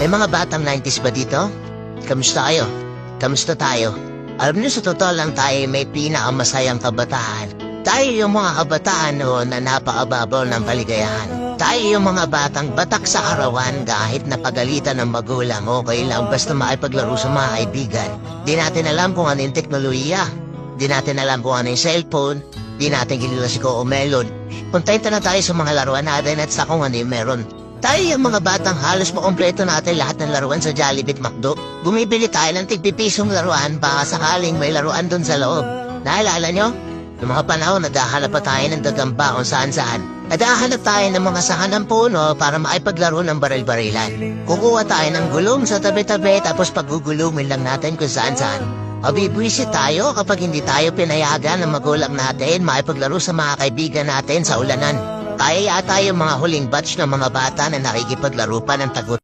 May mga batang 90s ba dito? Kamusta kayo? Kamusta tayo? Alam niyo, sa totoo lang tayo may pinakamasayang kabataan. Tayo yung mga kabataan noon na napakababaw ng kaligayahan. Tayo yung mga batang batak sa arawan kahit napagalitan ng magulang, okay lang basta makipaglaro sa mga kaibigan. Di natin alam kung ano yung teknolohiya. Di natin alam kung ano yung cellphone. Di natin kilala si Coco Melon. Kontento na tayo sa mga laruan natin at sa kung ano yung meron. Tayo yung mga batang halos makompleto natin lahat ng laruan sa Jollibee at McDo. Bumibili tayo ng tig-pipisong laruan baka sakaling may laruan dun sa loob. Naalala nyo? Noong mga panahon, naghahanap pa tayo ng dagamba kung saan-saan. Naghahanap tayo ng mga sahan ng puno para makipaglaro ng baril-barilan. Kukuha tayo ng gulong sa tabi-tabi tapos pagugulumin lang natin kung saan-saan. Mabibwisit tayo kapag hindi tayo pinayagan ng magulang natin makipaglaro sa mga kaibigan natin sa ulanan. Tayo yata yung mga huling batch ng mga bata na nakikipaglaro pa ng tagot.